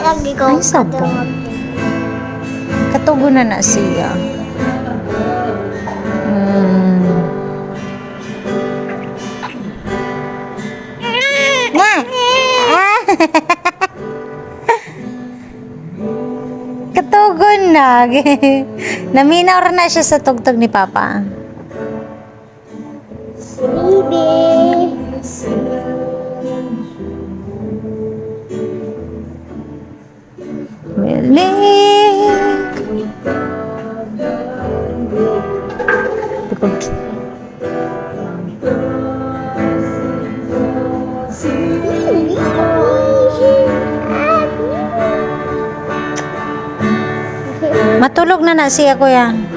lagi ko Ay, sabong. Katugo na siya. Na! Ah! Katugon na. Naminaw rin na siya sa tugtog ni Papa. Baby. Matulog na siya, kuya.